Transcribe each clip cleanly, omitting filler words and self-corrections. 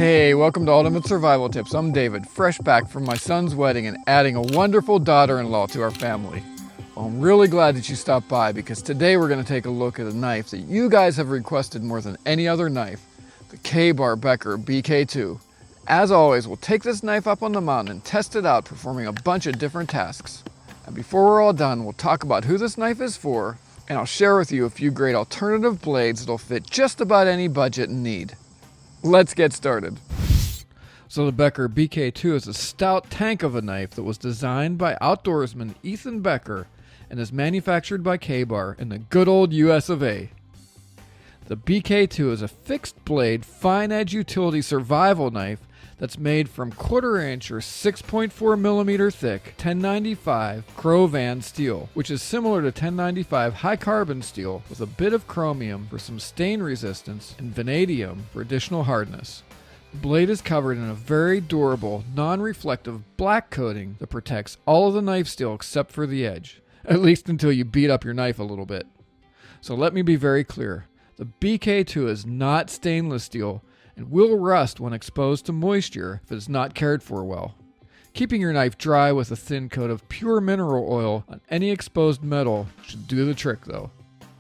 Hey, welcome to Ultimate Survival Tips. I'm David, fresh back from my son's wedding and adding a wonderful daughter-in-law to our family. Well, I'm really glad that you stopped by because today we're going to take a look at a knife that you guys have requested more than any other knife, the Becker BK2. As always, we'll take this knife up on the mountain and test it out, performing a bunch of different tasks. And before we're all done, we'll talk about who this knife is for, and I'll share with you a few great alternative blades that'll fit just about any budget and need. Let's get started. So the Becker BK2 is a stout tank of a knife that was designed by outdoorsman Ethan Becker and is manufactured by Ka-Bar in the good old US of A. The BK2 is a fixed blade, fine edge utility survival knife that's made from 1/4 inch or 6.4 millimeter thick 1095 Crovan steel, which is similar to 1095 high carbon steel with a bit of chromium for some stain resistance and vanadium for additional hardness. The blade is covered in a very durable, non-reflective black coating that protects all of the knife steel except for the edge, at least until you beat up your knife a little bit. So let me be very clear. The BK2 is not stainless steel and will rust when exposed to moisture if it is not cared for well. Keeping your knife dry with a thin coat of pure mineral oil on any exposed metal should do the trick though.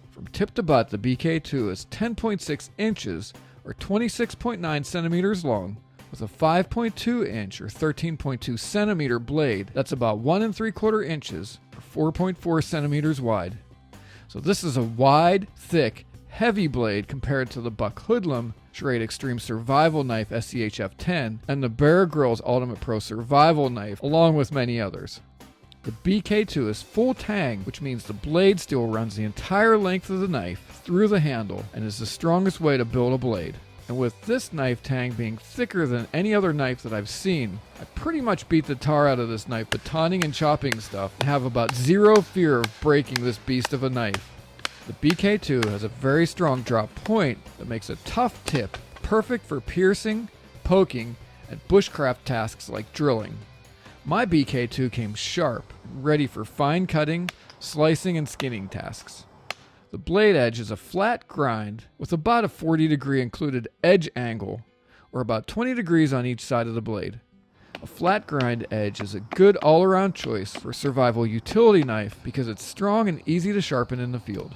From tip to butt, the BK2 is 10.6 inches or 26.9 centimeters long with a 5.2 inch or 13.2 centimeter blade that's about 1 3/4 inches or 4.4 centimeters wide. So this is a wide, thick, heavy blade compared to the Buck Hoodlum Schrade Extreme Survival Knife SCHF-10 and the Grylls Ultimate Pro Survival Knife, along with many others. The BK2 is full tang, which means the blade steel runs the entire length of the knife through the handle and is the strongest way to build a blade. And with this knife tang being thicker than any other knife that I've seen, I pretty much beat the tar out of this knife batoning and chopping stuff and have about zero fear of breaking this beast of a knife. The BK2 has a very strong drop point that makes a tough tip perfect for piercing, poking, and bushcraft tasks like drilling. My BK2 came sharp, ready for fine cutting, slicing, and skinning tasks. The blade edge is a flat grind with about a 40-degree included edge angle, or about 20 degrees on each side of the blade. A flat grind edge is a good all-around choice for a survival utility knife because it's strong and easy to sharpen in the field.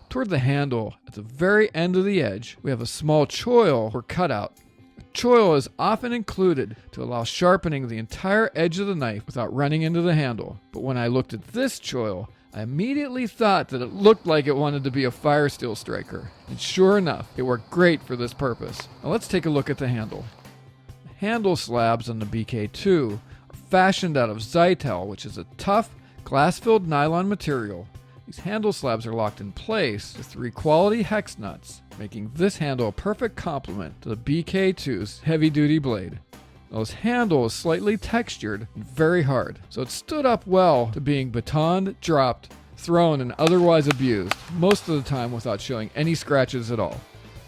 Toward the handle, at the very end of the edge, we have a small choil or cutout. A choil is often included to allow sharpening the entire edge of the knife without running into the handle. But when I looked at this choil, I immediately thought that it looked like it wanted to be a Firesteel striker. And sure enough, it worked great for this purpose. Now let's take a look at the handle. The handle slabs on the BK2 are fashioned out of Zytel, which is a tough, glass-filled nylon material. These handle slabs are locked in place with 3 quality hex nuts, making this handle a perfect complement to the BK2's heavy-duty blade. Now, this handle is slightly textured and very hard, so it stood up well to being batoned, dropped, thrown, and otherwise abused, most of the time without showing any scratches at all.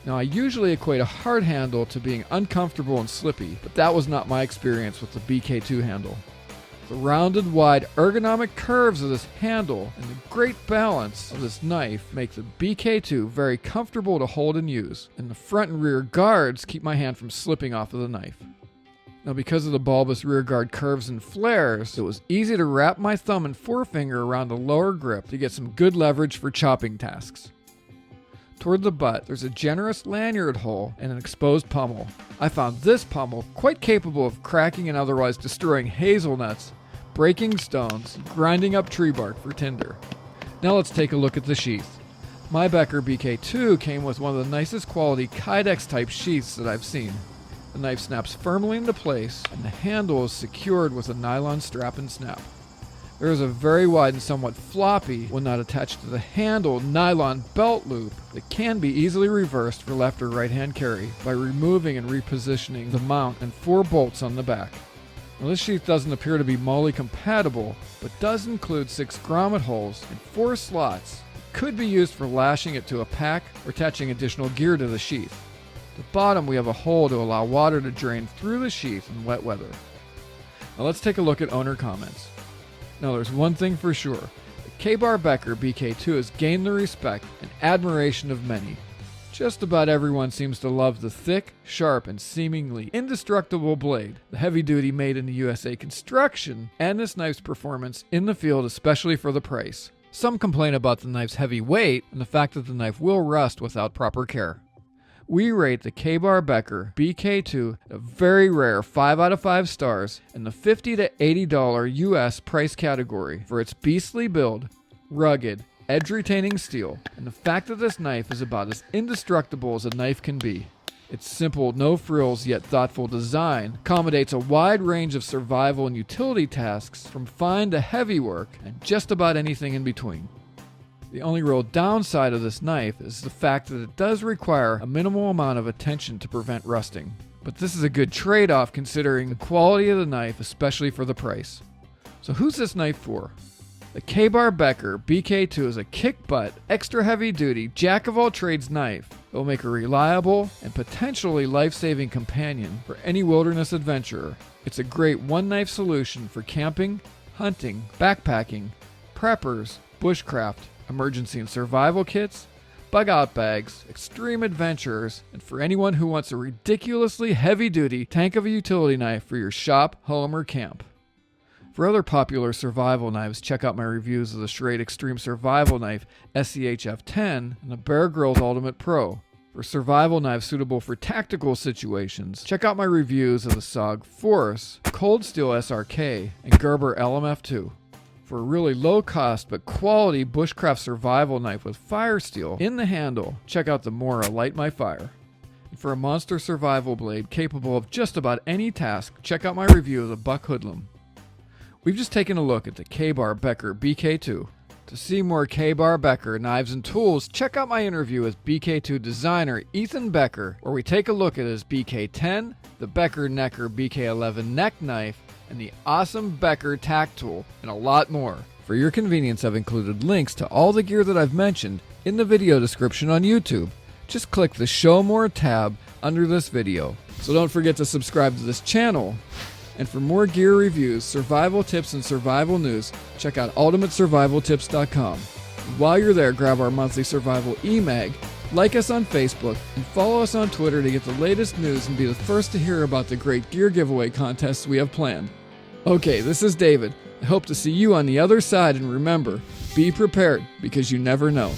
Now, I usually equate a hard handle to being uncomfortable and slippy, but that was not my experience with the BK2 handle. The rounded, wide, ergonomic curves of this handle and the great balance of this knife make the BK2 very comfortable to hold and use, and the front and rear guards keep my hand from slipping off of the knife. Now, because of the bulbous rear guard curves and flares, it was easy to wrap my thumb and forefinger around the lower grip to get some good leverage for chopping tasks. Toward the butt, there's a generous lanyard hole and an exposed pommel. I found this pommel quite capable of cracking and otherwise destroying hazelnuts, breaking stones, and grinding up tree bark for tinder. Now let's take a look at the sheath. My Becker BK2 came with one of the nicest quality Kydex type sheaths that I've seen. The knife snaps firmly into place and the handle is secured with a nylon strap and snap. There is a very wide and somewhat floppy, when not attached to the handle, nylon belt loop that can be easily reversed for left or right hand carry by removing and repositioning the mount and 4 bolts on the back. Now, this sheath doesn't appear to be MOLLE compatible, but does include 6 grommet holes and 4 slots that could be used for lashing it to a pack or attaching additional gear to the sheath. At the bottom we have a hole to allow water to drain through the sheath in wet weather. Now let's take a look at owner comments. Now there's one thing for sure, the Becker BK2 has gained the respect and admiration of many. Just about everyone seems to love the thick, sharp, and seemingly indestructible blade, the heavy-duty made in the USA construction, and this knife's performance in the field, especially for the price. Some complain about the knife's heavy weight and the fact that the knife will rust without proper care. We rate the Becker BK2 a very rare 5 out of 5 stars in the $50 to $80 US price category for its beastly build, rugged, edge-retaining steel, and the fact that this knife is about as indestructible as a knife can be. Its simple, no-frills yet thoughtful design accommodates a wide range of survival and utility tasks from fine to heavy work and just about anything in between. The only real downside of this knife is the fact that it does require a minimal amount of attention to prevent rusting. But this is a good trade-off considering the quality of the knife, especially for the price. So who's this knife for? The Becker BK2 is a kick-butt, extra heavy-duty, jack-of-all-trades knife that will make a reliable and potentially life-saving companion for any wilderness adventurer. It's a great one-knife solution for camping, hunting, backpacking, preppers, bushcraft, emergency and survival kits, bug-out bags, extreme adventurers, and for anyone who wants a ridiculously heavy-duty tank of a utility knife for your shop, home, or camp. For other popular survival knives, check out my reviews of the Schrade Extreme Survival Knife SCHF-10 and the Bear Grylls Ultimate Pro. For survival knives suitable for tactical situations, check out my reviews of the SOG Force, Cold Steel SRK, and Gerber LMF2. For a really low-cost but quality bushcraft survival knife with Firesteel in the handle, check out the Mora Light My Fire. And for a monster survival blade capable of just about any task, check out my review of the Buck Hoodlum. We've just taken a look at the Becker BK2. To see more Becker knives and tools, check out my interview with BK2 designer Ethan Becker, where we take a look at his BK10, the Becker Necker BK11 neck knife, and the awesome Becker tack tool, and a lot more. For your convenience, I've included links to all the gear that I've mentioned in the video description on YouTube. Just click the Show More tab under this video. So don't forget to subscribe to this channel. And for more gear reviews, survival tips, and survival news, check out ultimatesurvivaltips.com. While you're there, grab our monthly survival e-mag, like us on Facebook, and follow us on Twitter to get the latest news and be the first to hear about the great gear giveaway contests we have planned. Okay, this is David. I hope to see you on the other side, and remember, be prepared because you never know.